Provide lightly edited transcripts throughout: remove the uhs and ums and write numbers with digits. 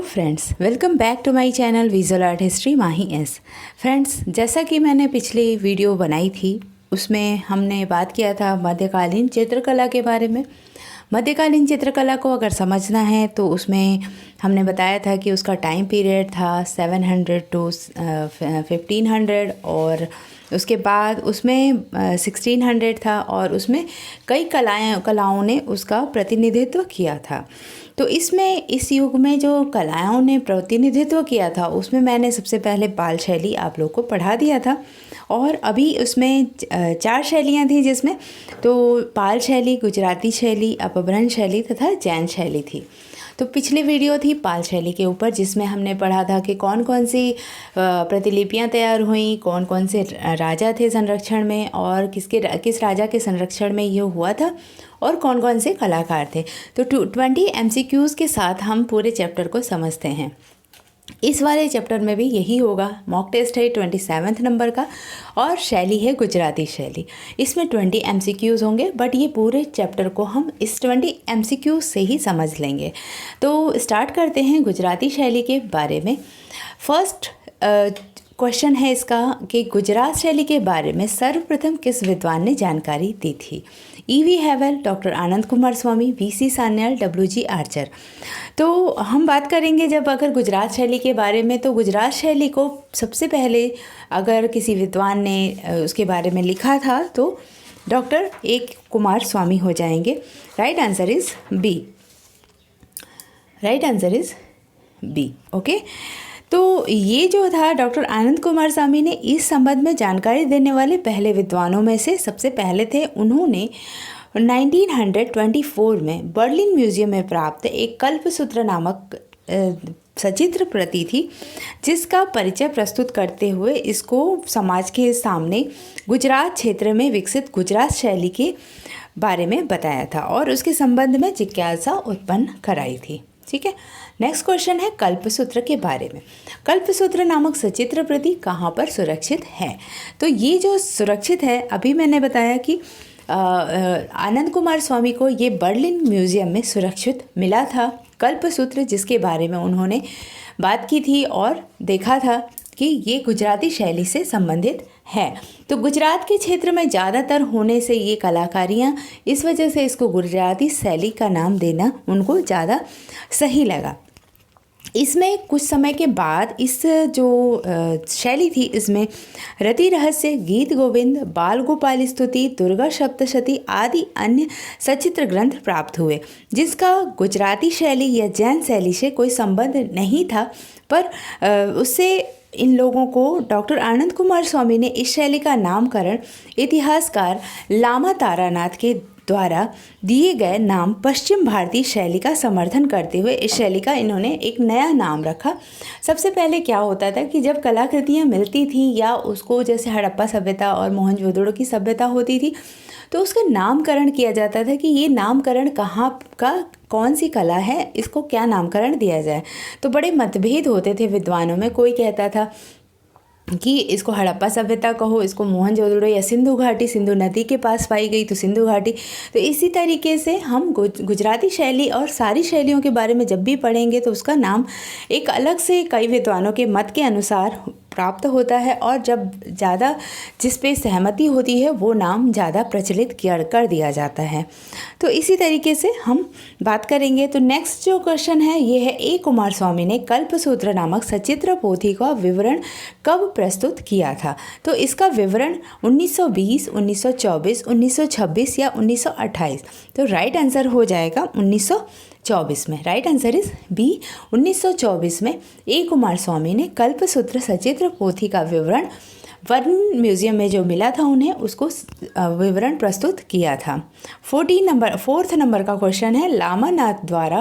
Hello friends, welcome back to my channel visual art history Mahi S. Friends, जैसा कि मैंने पिछली वीडियो बनाई थी उसमें हमने बात किया था मध्यकालीन चित्रकला के बारे में। मध्यकालीन चित्रकला को अगर समझना है तो उसमें हमने बताया था कि उसका टाइम पीरियड था 700 टू 1500 और उसके बाद उसमें 1600 था और उसमें कई कलाओं ने उसका प्रतिनिधित्व किया था। तो इसमें इस युग में जो कलाओं ने प्रतिनिधित्व किया था उसमें मैंने सबसे पहले पाल शैली आप लोग को पढ़ा दिया था और अभी उसमें 4 शैलियाँ थी जिसमें तो पाल शैली, गुजराती शैली, अपभ्रंश शैली तथा जैन शैली थी। तो पिछली वीडियो थी पाल शैली के ऊपर जिसमें हमने पढ़ा था कि कौन कौन सी प्रतिलिपियां तैयार हुई, कौन कौन से राजा थे संरक्षण में और किस राजा के संरक्षण में ये हुआ था और कौन कौन से कलाकार थे। तो 20 MCQs के साथ हम पूरे चैप्टर को समझते हैं। इस वाले चैप्टर में भी यही होगा। मॉक टेस्ट है 27 नंबर का और शैली है गुजराती शैली। इसमें 20 MCQs होंगे बट ये पूरे चैप्टर को हम इस 20 MCQs से ही समझ लेंगे। तो स्टार्ट करते हैं गुजराती शैली के बारे में। फर्स्ट क्वेश्चन है इसका कि गुजरात शैली के बारे में सर्वप्रथम किस विद्वान ने जानकारी दी थी। E.V. हैवेल, डॉक्टर आनंद कुमार स्वामी, V.C. सान्याल, W.G. आर्चर। तो हम बात करेंगे जब अगर गुजरात शैली के बारे में तो गुजरात शैली को सबसे पहले अगर किसी विद्वान ने उसके बारे में लिखा था तो डॉक्टर A. कुमार स्वामी हो जाएंगे। Right answer is B. Right answer is B. Okay, तो ये जो था डॉक्टर आनंद कुमार स्वामी ने इस संबंध में जानकारी देने वाले पहले विद्वानों में से सबसे पहले थे। उन्होंने 1924 में बर्लिन म्यूजियम में प्राप्त एक कल्पसूत्र नामक सचित्र प्रति थी जिसका परिचय प्रस्तुत करते हुए इसको समाज के सामने गुजरात क्षेत्र में विकसित गुजरात शैली के बारे में बताया था और उसके संबंध में जिज्ञासा उत्पन्न कराई थी। ठीक है, नेक्स्ट क्वेश्चन है कल्पसूत्र के बारे में। कल्पसूत्र नामक सचित्र प्रति कहाँ पर सुरक्षित है। तो ये जो सुरक्षित है अभी मैंने बताया कि आनंद कुमार स्वामी को ये बर्लिन म्यूजियम में सुरक्षित मिला था कल्पसूत्र, जिसके बारे में उन्होंने बात की थी और देखा था कि ये गुजराती शैली से संबंधित है। तो गुजरात के क्षेत्र में ज़्यादातर होने से ये कलाकारियाँ इस वजह से इसको गुजराती शैली का नाम देना उनको ज़्यादा सही लगा। इसमें कुछ समय के बाद इस जो शैली थी इसमें रति रहस्य, गीत गोविंद, बाल गोपाल स्तुति, दुर्गा सप्तशती आदि अन्य सचित्र ग्रंथ प्राप्त हुए जिसका गुजराती शैली या जैन शैली से कोई संबंध नहीं था, पर उससे इन लोगों को डॉक्टर आनंद कुमार स्वामी ने इस शैली का नामकरण इतिहासकार लामा तारानाथ के द्वारा दिए गए नाम पश्चिम भारतीय शैली का समर्थन करते हुए इस शैली का इन्होंने एक नया नाम रखा। सबसे पहले क्या होता था कि जब कलाकृतियाँ मिलती थीं या उसको जैसे हड़प्पा सभ्यता और मोहनजोदड़ो की सभ्यता होती थी तो उसका नामकरण किया जाता था कि ये नामकरण कहाँ का कौन सी कला है, इसको क्या नामकरण दिया जाए। तो बड़े मतभेद होते थे विद्वानों में। कोई कहता था कि इसको हड़प्पा सभ्यता कहो, इसको मोहनजोदड़ो या सिंधु घाटी, सिंधु नदी के पास पाई गई तो सिंधु घाटी। तो इसी तरीके से हम गुजराती शैली और सारी शैलियों के बारे में जब भी पढ़ेंगे तो उसका नाम एक अलग से कई विद्वानों के मत के अनुसार प्राप्त होता है और जब ज़्यादा जिस पे सहमति होती है वो नाम ज़्यादा प्रचलित कर दिया जाता है। तो इसी तरीके से हम बात करेंगे। तो नेक्स्ट जो क्वेश्चन है ये है A. कुमार स्वामी ने कल्पसूत्र नामक सचित्र पोथी का विवरण कब प्रस्तुत किया था। तो इसका विवरण 1920, 1924, 1926 या 1928। तो राइट आंसर हो जाएगा 1924 में। Right answer is B. 1924 में A. कुमार स्वामी ने कल्पसूत्र सचित्र पोथी का विवरण बर्लिन म्यूजियम में जो मिला था उन्हें उसको विवरण प्रस्तुत किया था। 4th नंबर का क्वेश्चन है लामानाथ द्वारा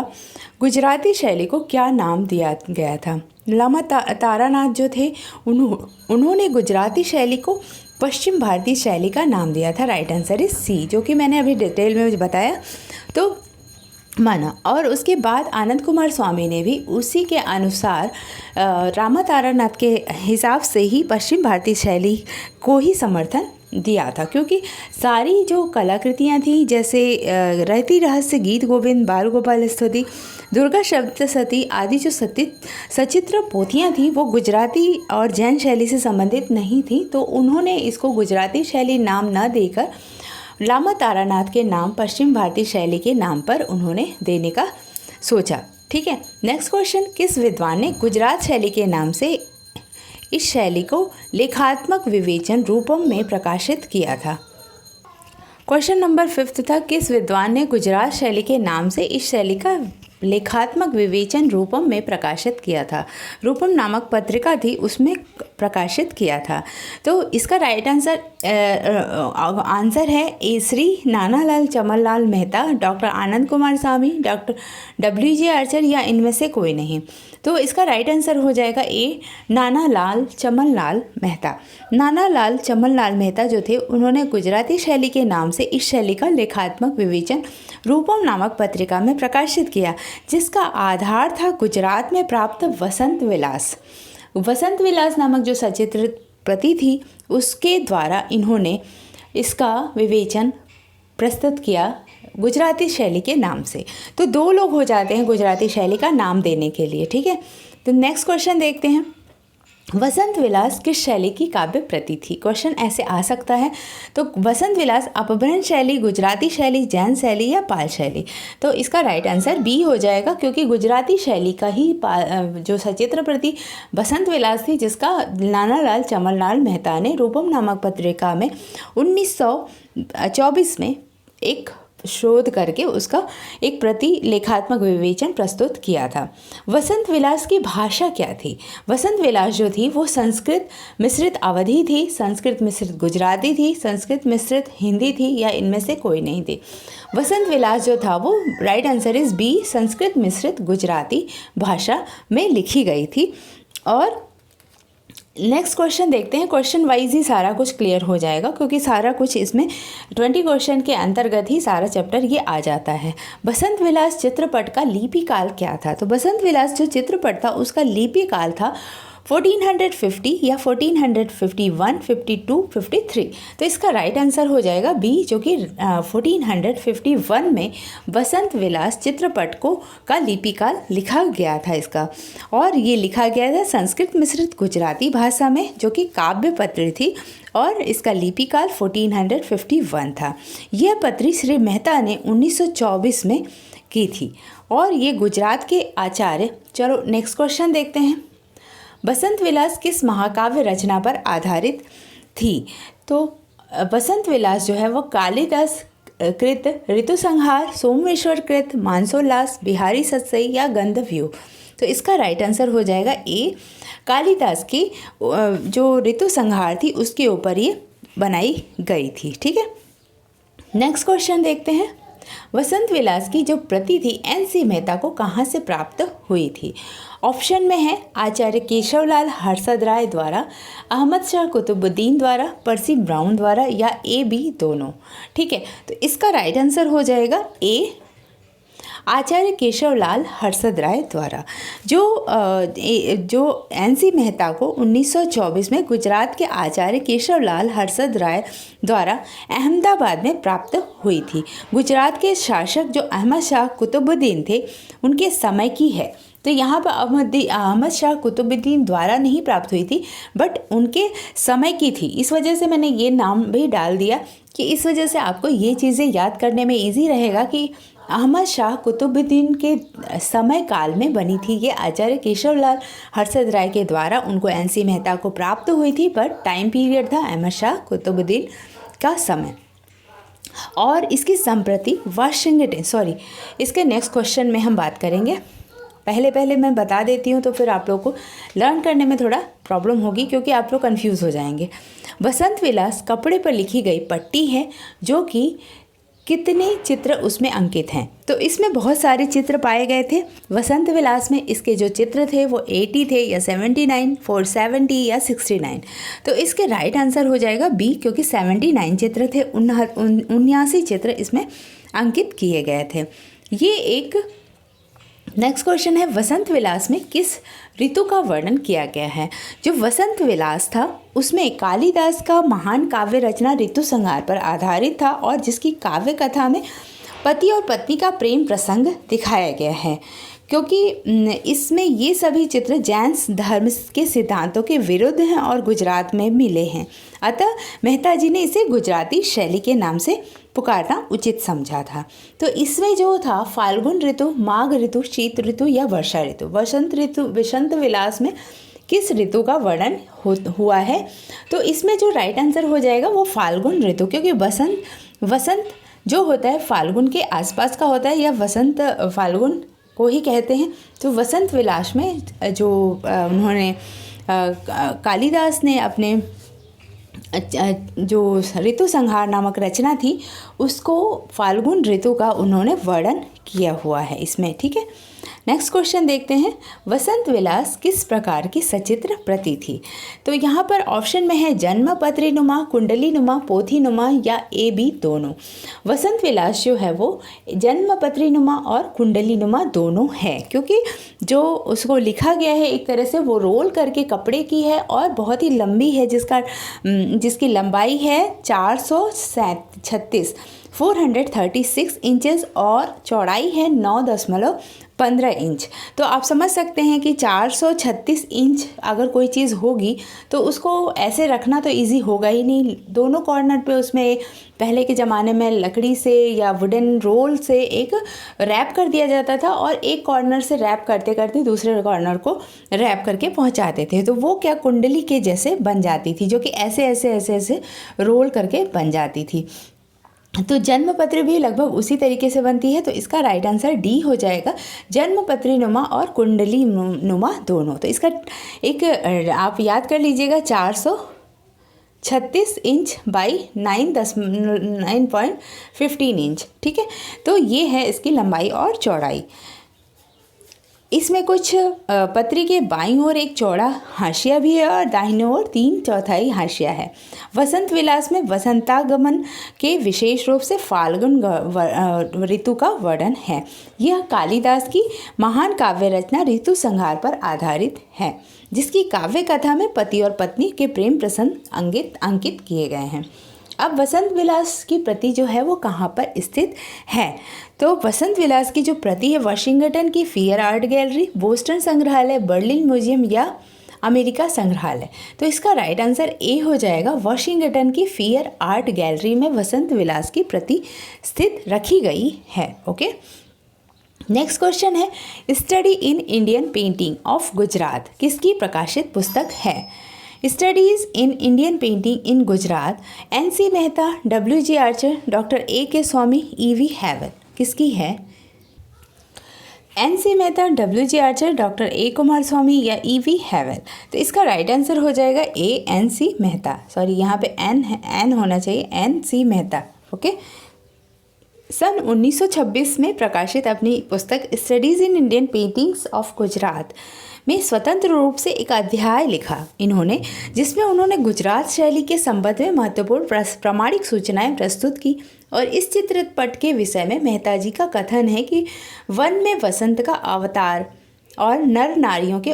गुजराती शैली को क्या नाम दिया गया था। लामा तारानाथ जो थे उन्होंने गुजराती शैली को पश्चिम भारतीय शैली का नाम दिया था। राइट आंसर इज सी, जो कि मैंने अभी डिटेल में बताया तो माना। और उसके बाद आनंद कुमार स्वामी ने भी उसी के अनुसार रामा तारानाथ के हिसाब से ही पश्चिम भारतीय शैली को ही समर्थन दिया था, क्योंकि सारी जो कलाकृतियाँ थी जैसे रहती रहस्य, गीत गोविंद, बाल गोपाल स्तुति, दुर्गा सप्तशती आदि जो सचित्र पोथियाँ थी वो गुजराती और जैन शैली से संबंधित नहीं थी, तो उन्होंने इसको गुजराती शैली नाम न देकर लामा तारानाथ के नाम पश्चिम भारतीय शैली के नाम पर उन्होंने देने का सोचा। ठीक है, नेक्स्ट क्वेश्चन, किस विद्वान ने गुजरात शैली के नाम से इस शैली को लेखात्मक विवेचन रूपम में प्रकाशित किया था? क्वेश्चन नंबर 5 था, किस विद्वान ने गुजरात शैली के नाम से इस शैली का लेखात्मक विवेचन रूपम में प्रकाशित किया था? रूपम नामक पत्रिका थी, उसमें प्रकाशित किया था। तो इसका राइट आंसर है ए श्री नानालाल चमनलाल मेहता, डॉक्टर आनंद कुमार स्वामी, डॉक्टर WG आर्चर या इनमें से कोई नहीं। तो इसका राइट आंसर हो जाएगा ए नानालाल चमनलाल मेहता। नानालाल चमनलाल मेहता जो थे उन्होंने गुजराती शैली के नाम से इस शैली का लेखात्मक विवेचन रूपम नामक पत्रिका में प्रकाशित किया, जिसका आधार था गुजरात में प्राप्त वसंत विलास। वसंत विलास नामक जो सचित्र प्रति थी उसके द्वारा इन्होंने इसका विवेचन प्रस्तुत किया गुजराती शैली के नाम से। तो 2 लोग हो जाते हैं गुजराती शैली का नाम देने के लिए। ठीक है, तो नेक्स्ट क्वेश्चन देखते हैं, वसंत विलास किस शैली की काव्य प्रति थी? क्वेश्चन ऐसे आ सकता है। तो वसंत विलास अपभ्रंश शैली, गुजराती शैली, जैन शैली या पाल शैली? तो इसका राइट आंसर बी हो जाएगा, क्योंकि गुजराती शैली का ही जो सचित्र प्रति वसंत विलास थी, जिसका नानालाल चमनलाल मेहता ने रूपम नामक पत्रिका में 1924 में एक शोध करके उसका एक प्रति लेखात्मक विवेचन प्रस्तुत किया था। वसंत विलास की भाषा क्या थी? वसंत विलास जो थी वो संस्कृत मिश्रित अवधी थी, संस्कृत मिश्रित गुजराती थी, संस्कृत मिश्रित हिंदी थी या इनमें से कोई नहीं थी। वसंत विलास जो था वो right answer is B, Sanskrit मिश्रित गुजराती भाषा में लिखी गई थी। और नेक्स्ट क्वेश्चन देखते हैं, क्वेश्चन वाइज ही सारा कुछ क्लियर हो जाएगा, क्योंकि सारा कुछ इसमें 20 क्वेश्चन के अंतर्गत ही सारा चैप्टर ये आ जाता है। बसंत विलास चित्रपट का लिपि काल क्या था? तो बसंत विलास जो चित्रपट था उसका लिपि काल था 1450 या 1451, 52, 53। तो इसका राइट आंसर हो जाएगा बी, जो कि 1451 में बसंत विलास चित्रपट का लिपि काल लिखा गया था इसका। और ये लिखा गया था संस्कृत मिश्रित गुजराती भाषा में, जो कि काव्य पत्र थी, और इसका लिपि काल 1451 था। यह पत्री श्री मेहता ने 1924 में की थी और ये गुजरात के आचार्य। चलो नेक्स्ट क्वेश्चन देखते हैं, बसंत विलास किस महाकाव्य रचना पर आधारित थी? तो बसंत विलास जो है वो कालिदास कृत ऋतुसंहार, सोमेश्वर कृत मानसोल्लास, बिहारी सत्सई या गंधव्यूह? तो इसका राइट आंसर हो जाएगा ए, कालिदास की जो ऋतुसंहार थी उसके ऊपर ये बनाई गई थी। ठीक है, नेक्स्ट क्वेश्चन देखते हैं, वसंत विलास की जो प्रति थी NC मेहता को कहाँ से प्राप्त हुई थी? ऑप्शन में है आचार्य केशवलाल हर्षद राय द्वारा, अहमद शाह कुतुबुद्दीन द्वारा, पर्सी ब्राउन द्वारा या A, B दोनों। ठीक है, तो इसका राइट आंसर हो जाएगा A, आचार्य केशवलाल हर्षद राय द्वारा। जो NC मेहता को 1924 में गुजरात के आचार्य केशवलाल हर्षद राय द्वारा अहमदाबाद में प्राप्त हुई थी। गुजरात के शासक जो अहमद शाह कुतुबुद्दीन थे उनके समय की है। तो यहाँ पर अहमद शाह कुतुबुद्दीन द्वारा नहीं प्राप्त हुई थी, बट उनके समय की थी। इस वजह से मैंने ये नाम भी डाल दिया कि इस वजह से आपको ये चीज़ें याद करने में ईजी रहेगा कि अहमद शाह कुतुबुद्दीन के समय काल में बनी थी ये, आचार्य केशवलाल हर्षद राय के द्वारा उनको NC मेहता को प्राप्त हुई थी, पर टाइम पीरियड था अहमद शाह कुतुबुद्दीन का समय। और इसकी संप्रति वाशिंगटन, इसके नेक्स्ट क्वेश्चन में हम बात करेंगे। पहले मैं बता देती हूँ, तो फिर आप लोगों को लर्न करने में थोड़ा प्रॉब्लम होगी, क्योंकि आप लोग कंफ्यूज हो जाएंगे। बसंत विलास कपड़े पर लिखी गई पट्टी है, जो कि कितने चित्र उसमें अंकित हैं? तो इसमें बहुत सारे चित्र पाए गए थे वसंत विलास में। इसके जो चित्र थे वो 80 थे या 79, 470 या 69। तो इसके राइट आंसर हो जाएगा बी, क्योंकि 79 चित्र थे, 79 चित्र इसमें अंकित किए गए थे। ये एक नेक्स्ट क्वेश्चन है, वसंत विलास में किस ऋतु का वर्णन किया गया है? जो वसंत विलास था उसमें कालिदास का महान काव्य रचना ऋतुसंहार पर आधारित था, और जिसकी काव्य कथा में पति और पत्नी का प्रेम प्रसंग दिखाया गया है, क्योंकि इसमें ये सभी चित्र जैन धर्म के सिद्धांतों के विरुद्ध हैं और गुजरात में मिले हैं। अतः मेहता जी ने इसे गुजराती शैली के नाम से पुकारना उचित समझा था। तो इसमें जो था फाल्गुन ऋतु, माघ ऋतु, शीत ऋतु या वर्षा ऋतु, वसंत विलास में किस ऋतु का वर्णन हुआ है? तो इसमें जो राइट आंसर हो जाएगा वो फाल्गुन ऋतु, क्योंकि वसंत जो होता है फाल्गुन के आसपास का होता है, या वसंत फाल्गुन को ही कहते हैं। तो वसंत विलास में जो उन्होंने कालिदास ने अपने जो ऋतु संहार नामक रचना थी उसको फाल्गुन ऋतु का उन्होंने वर्णन किया हुआ है इसमें। ठीक है, नेक्स्ट क्वेश्चन देखते हैं। वसंत विलास किस प्रकार की सचित्र प्रति थी? तो यहाँ पर ऑप्शन में है जन्मपत्री नुमा, कुंडली नुमा, पोथी नुमा या ए बी दोनों। वसंत विलास जो है वो जन्मपत्री नुमा और कुंडली नुमा दोनों है, क्योंकि जो उसको लिखा गया है एक तरह से वो रोल करके कपड़े की है और बहुत ही लंबी है, जिसकी लंबाई है 436 इंचेस और चौड़ाई है 9.15 इंच। तो आप समझ सकते हैं कि 436 इंच अगर कोई चीज़ होगी तो उसको ऐसे रखना तो इजी होगा ही नहीं। दोनों कॉर्नर पे उसमें पहले के ज़माने में लकड़ी से या वुडन रोल से एक रैप कर दिया जाता था और एक कॉर्नर से रैप करते करते दूसरे कॉर्नर को रैप करके पहुंचाते थे। तो वो क्या कुंडली के जैसे बन जाती थी, जो कि ऐसे ऐसे ऐसे ऐसे रोल करके बन जाती थी। तो जन्मपत्री भी लगभग उसी तरीके से बनती है। तो इसका राइट आंसर डी हो जाएगा, जन्मपत्री नुमा और कुंडली नुमा दोनों। तो इसका एक आप याद कर लीजिएगा 436 इंच बाई 9.15 इंच। ठीक है, तो ये है इसकी लंबाई और चौड़ाई। इसमें कुछ पत्री के बाईं ओर एक चौड़ा हाशिया भी है और दाहिने ओर 3/4 हाशिया है। वसंत विलास में वसंतागमन के विशेष रूप से फाल्गुन ऋतु का वर्णन है। यह कालिदास की महान काव्य रचना ऋतु संहार पर आधारित है, जिसकी काव्य कथा में पति और पत्नी के प्रेम प्रसंग अंकित किए गए हैं। अब वसंत विलास की प्रति जो है वो कहाँ पर स्थित है? तो वसंत विलास की जो प्रति है वाशिंगटन की फियर आर्ट गैलरी, बोस्टन संग्रहालय, बर्लिन म्यूजियम या अमेरिका संग्रहालय। तो इसका राइट आंसर ए हो जाएगा, वाशिंगटन की फियर आर्ट गैलरी में वसंत विलास की प्रति स्थित रखी गई है। ओके, नेक्स्ट क्वेश्चन है study in Indian painting of Gujarat किसकी प्रकाशित पुस्तक है? Studies in Indian painting in Gujarat, NC Mehta, WG Archer, doctor AK Swami, EV Havell किसकी है? NC Mehta, WG Archer, doctor A Kumar Swami या EV हैवल। तो इसका राइट आंसर हो जाएगा A NC मेहता। सॉरी, यहाँ पे N होना चाहिए, NC मेहता। ओके, सन 1926 में प्रकाशित अपनी पुस्तक studies in Indian paintings of Gujarat में स्वतंत्र रूप से एक अध्याय लिखा इन्होंने, जिसमें उन्होंने गुजरात शैली के संबंध में महत्वपूर्ण प्रामाणिक सूचनाएं प्रस्तुत की। और इस चित्रपट के विषय में मेहता जी का कथन है कि वन में वसंत का अवतार और नर नारियों के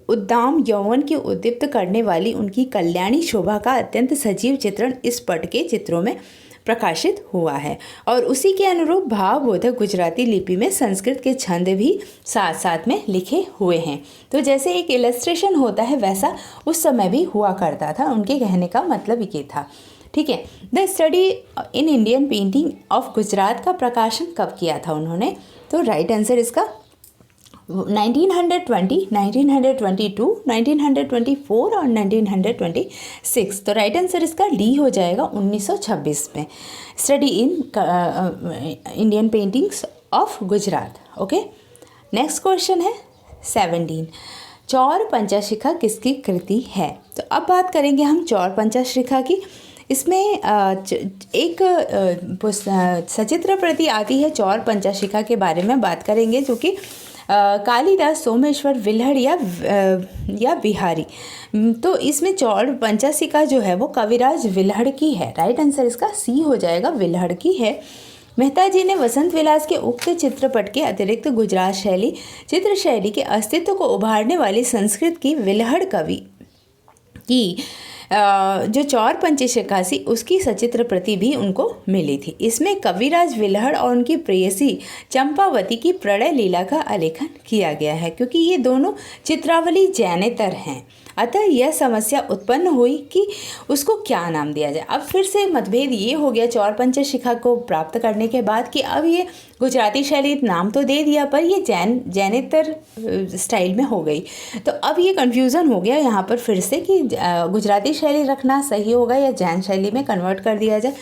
उद्दाम यौवन की उद्दीप्त करने वाली उनकी कल्याणी शोभा का अत्यंत सजीव चित्रण इस पट के चित्रों में प्रकाशित हुआ है। और उसी के अनुरूप भावबोधक गुजराती लिपि में संस्कृत के छंद भी साथ साथ में लिखे हुए हैं। तो जैसे एक इलस्ट्रेशन होता है वैसा उस समय भी हुआ करता था। उनके कहने का मतलब ये था। ठीक है, the study in Indian painting of Gujarat का प्रकाशन कब किया था उन्होंने? तो राइट आंसर इसका 1920, 1922, 1924 और 1926। तो राइट आंसर इसका डी हो जाएगा 1926 में, study in Indian paintings of Gujarat. Okay, next question है 17, चौर पंचाशिखा किसकी कृति है? तो अब बात करेंगे हम चौर पंचाशिखा की। इसमें एक सचित्र प्रति आती है चौर पंचाशिखा के बारे में बात करेंगे, जो कि कालिदास, सोमेश्वर, विल्हड़ या बिहारी। तो इसमें चौर पंचाशिखा जो है वो कविराज विल्हड़ की है। राइट आंसर इसका सी हो जाएगा, विल्हड़ की है। मेहता जी ने वसंत विलास के उक्त चित्रपट के अतिरिक्त गुजरात शैली चित्र शैली के अस्तित्व को उभारने वाली संस्कृत की विल्हड़ कवि की जो चौर पंचशिखा थी उसकी सचित्र प्रति भी उनको मिली थी। इसमें कविराज विलहड़ और उनकी प्रेयसी चंपावती की प्रणय लीला का आलेखन किया गया है, क्योंकि ये दोनों चित्रावली जैनेतर हैं। अतः यह समस्या उत्पन्न हुई कि उसको क्या नाम दिया जाए। अब फिर से मतभेद ये हो गया चौर पंचशिखा को प्राप्त करने के बाद कि अब ये गुजराती शैली नाम तो दे दिया पर ये जैनेतर स्टाइल में हो गई। तो अब ये कन्फ्यूज़न हो गया यहाँ पर फिर से कि गुजराती शैली रखना सही होगा या जैन शैली में कन्वर्ट कर दिया जाए।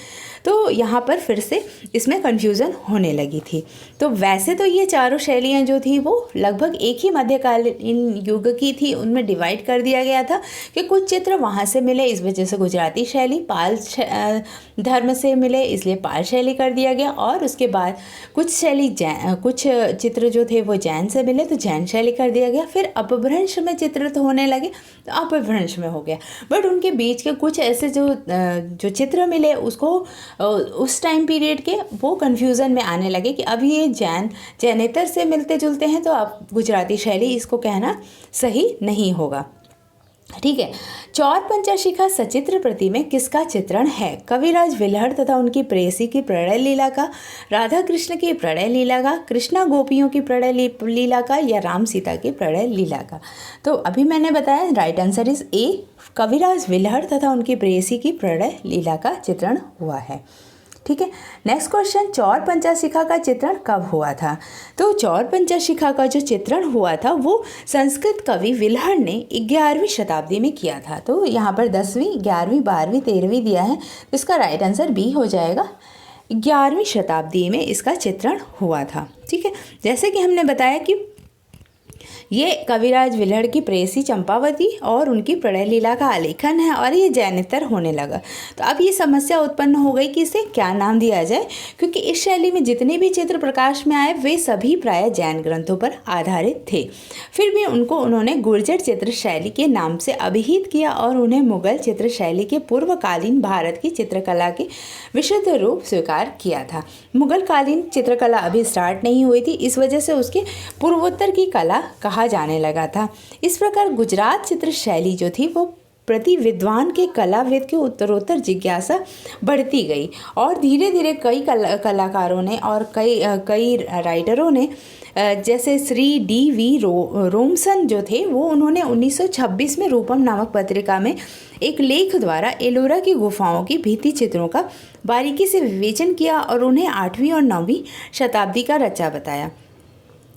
तो यहाँ पर फिर से इसमें कन्फ्यूज़न होने लगी थी। तो वैसे तो ये चारों शैलियाँ जो थी वो लगभग एक ही मध्यकालीन युग की थी, उनमें डिवाइड कर दिया गया था कि कुछ चित्र वहाँ से मिले, इस वजह से गुजराती शैली, पाल धर्म से मिले इसलिए पाल शैली कर दिया गया, और उसके बाद कुछ चित्र जो थे वो जैन से मिले तो जैन शैली कर दिया गया। फिर अपभ्रंश में चित्रित होने लगे तो अपभ्रंश में हो गया। बट उनके बीच के कुछ ऐसे जो चित्र मिले उसको उस टाइम पीरियड के वो कन्फ्यूज़न में आने लगे कि अब ये जैनेतर से मिलते जुलते हैं तो अब गुजराती शैली इसको कहना सही नहीं होगा। ठीक है, चौर पंचशिखा सचित्र प्रति में किसका चित्रण है? कविराज विलहड़ तथा उनकी प्रेयसी की प्रणय लीला का, राधा कृष्ण की प्रणय लीला का, कृष्णा गोपियों की प्रणय लीला का, या राम सीता की प्रणय लीला का? तो अभी मैंने बताया राइट आंसर इज ए, कविराज विलहड़ तथा उनकी प्रेयसी की प्रणय लीला का चित्रण हुआ है। ठीक है, नेक्स्ट क्वेश्चन, चौर पंचशिखा का चित्रण कब हुआ था? तो चौर पंचशिखा का जो चित्रण हुआ था वो संस्कृत कवि विलहड़ ने 11वीं शताब्दी में किया था। तो यहाँ पर 10वीं, 11वीं, 12वीं, 13वीं दिया है, तो इसका राइट आंसर बी हो जाएगा। 11वीं शताब्दी में इसका चित्रण हुआ था। ठीक है, जैसे कि हमने बताया कि ये कविराज विलहड़ की प्रेयसी चंपावती और उनकी प्रणय लीला का आलेखन है और ये जैनेतर होने लगा। तो अब ये समस्या उत्पन्न हो गई कि इसे क्या नाम दिया जाए, क्योंकि इस शैली में जितने भी चित्र प्रकाश में आए वे सभी प्रायः जैन ग्रंथों पर आधारित थे। फिर भी उन्होंने गुर्जर चित्र शैली के नाम से अभिहित किया और उन्हें मुगल चित्र शैली के पूर्वकालीन भारत की चित्रकला के विशुद्ध रूप स्वीकार किया था। मुगलकालीन चित्रकला अभी स्टार्ट नहीं हुई थी, इस वजह से उसके पूर्वोत्तर की कला कहा जाने लगा था। इस प्रकार गुजरात चित्र शैली जो थी वो प्रति विद्वान के कलाविद की उत्तरोत्तर जिज्ञासा बढ़ती गई और धीरे धीरे कई कलाकारों ने और कई राइटरों ने जैसे श्री डी.वी. रोमसन जो थे वो उन्होंने 1926 में रूपम नामक पत्रिका में एक लेख द्वारा एलोरा की गुफाओं की भित्ति चित्रों का बारीकी से विवेचन किया और उन्हें 8वीं और 9वीं शताब्दी का रचा बताया।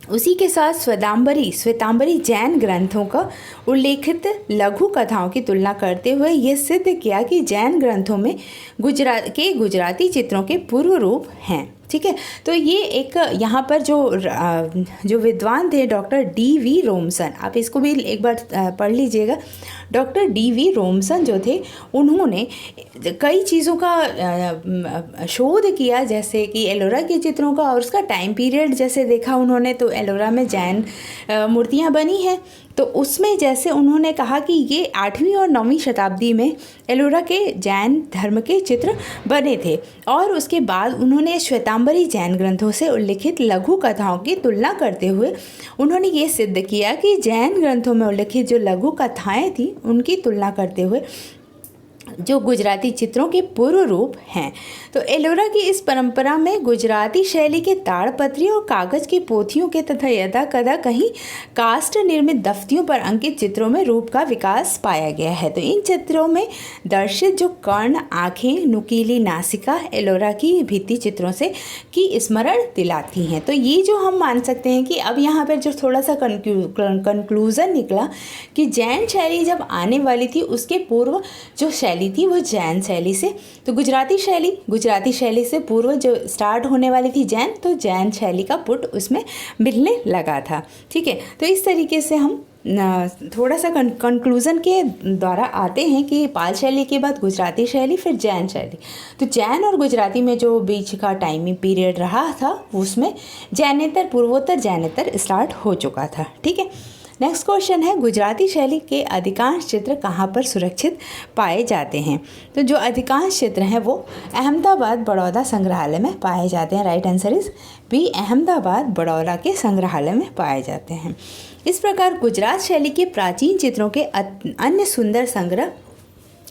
उसी के साथ श्वेतांबरी जैन ग्रंथों का उल्लेखित लघु कथाओं की तुलना करते हुए यह सिद्ध किया कि जैन ग्रंथों में गुजराती चित्रों के पूर्व रूप हैं। ठीक है, तो ये एक यहाँ पर जो विद्वान थे डॉक्टर डी.वी. रोमसन, आप इसको भी एक बार पढ़ लीजिएगा। Doctor DV. रोमसन जो थे उन्होंने कई चीज़ों का शोध किया, जैसे कि एलोरा के चित्रों का और उसका टाइम पीरियड जैसे देखा उन्होंने, तो एलोरा में जैन मूर्तियाँ बनी हैं। तो उसमें जैसे उन्होंने कहा कि ये 8वीं और 9वीं शताब्दी में एलोरा के जैन धर्म के चित्र बने थे और उसके बाद उन्होंने श्वेतांबरी जैन ग्रंथों से उल्लिखित लघु कथाओं की तुलना करते हुए उन्होंने ये सिद्ध किया कि जैन ग्रंथों में उल्लिखित जो लघु कथाएँ थी उनकी तुलना करते हुए जो गुजराती चित्रों के पूर्व रूप हैं। तो एलोरा की इस परंपरा में गुजराती शैली के ताड़पत्री और कागज की पोथियों के तथा यदा कदा कहीं कास्ट निर्मित दफ्तियों पर अंकित चित्रों में रूप का विकास पाया गया है। तो इन चित्रों में दर्शित जो कर्ण, आँखें, नुकीली नासिका एलोरा की भित्ति चित्रों से की स्मरण दिलाती हैं। तो ये जो हम मान सकते हैं कि अब यहाँ पर जो थोड़ा सा कंक्लूज़न निकला कि जैन शैली जब आने वाली थी उसके पूर्व जो शैली थी वो जैन शैली से, तो गुजराती शैली से पूर्व जो स्टार्ट होने वाली थी जैन, तो जैन शैली का पुट उसमें मिलने लगा था। ठीक है, तो इस तरीके से हम थोड़ा सा कंक्लूज़न के द्वारा आते हैं कि पाल शैली के बाद गुजराती शैली, फिर जैन शैली। तो जैन और गुजराती में जो बीच का टाइमिंग पीरियड रहा था उसमें पूर्वोत्तर जैनेतर स्टार्ट हो चुका था। ठीक है, नेक्स्ट क्वेश्चन है गुजराती शैली के अधिकांश चित्र कहाँ पर सुरक्षित पाए जाते हैं? तो जो अधिकांश चित्र हैं वो अहमदाबाद बड़ौदा संग्रहालय में पाए जाते हैं। Right answer is B, Ahmedabad Baroda के संग्रहालय में पाए जाते हैं। इस प्रकार गुजरात शैली के प्राचीन चित्रों के अन्य सुंदर संग्रह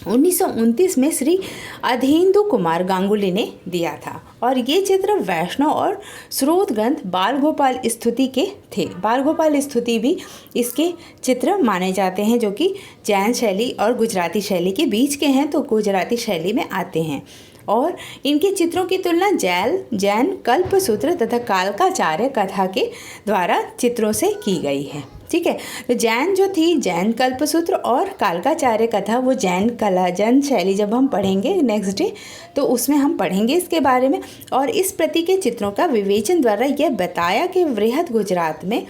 1929 में श्री अधेंदु कुमार गांगुली ने दिया था और ये चित्र वैष्णव और स्रोत ग्रंथ बाल गोपाल स्तुति के थे। बाल गोपाल स्तुति भी इसके चित्र माने जाते हैं जो कि जैन शैली और गुजराती शैली के बीच के हैं, तो गुजराती शैली में आते हैं। और इनके चित्रों की तुलना जैन कल्पसूत्र तथा कालकाचार्य कथा के द्वारा चित्रों से की गई है। ठीक है, तो जैन जो थी जैन कल्पसूत्र और कालकाचार्य कथा, वो जैन शैली जब हम पढ़ेंगे नेक्स्ट डे तो उसमें हम पढ़ेंगे इसके बारे में। और इस प्रति के चित्रों का विवेचन द्वारा यह बताया कि वृहद गुजरात में,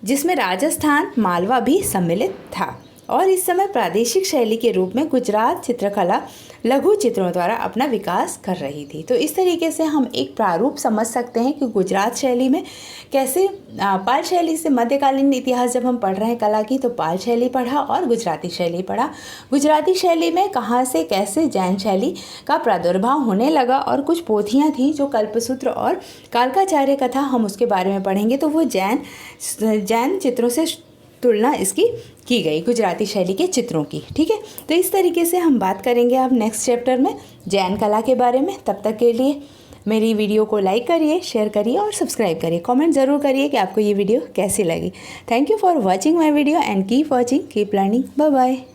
जिसमें राजस्थान मालवा भी सम्मिलित था, और इस समय प्रादेशिक शैली के रूप में गुजरात चित्रकला लघु चित्रों द्वारा अपना विकास कर रही थी। तो इस तरीके से हम एक प्रारूप समझ सकते हैं कि गुजरात शैली में कैसे पाल शैली से मध्यकालीन इतिहास जब हम पढ़ रहे हैं कला की, तो पाल शैली पढ़ा और गुजराती शैली पढ़ा। गुजराती शैली में कहाँ से कैसे जैन शैली का प्रादुर्भाव होने लगा, और कुछ पोथियाँ थी जो कल्पसूत्र और कालकाचार्य कथा, हम उसके बारे में पढ़ेंगे। तो वो जैन चित्रों से तुलना इसकी की गई गुजराती शैली के चित्रों की। ठीक है, तो इस तरीके से हम बात करेंगे अब नेक्स्ट चैप्टर में जैन कला के बारे में। तब तक के लिए मेरी वीडियो को लाइक करिए, शेयर करिए और सब्सक्राइब करिए। कमेंट ज़रूर करिए कि आपको ये वीडियो कैसी लगी। Thank you for watching my video and keep watching, keep learning. Bye bye.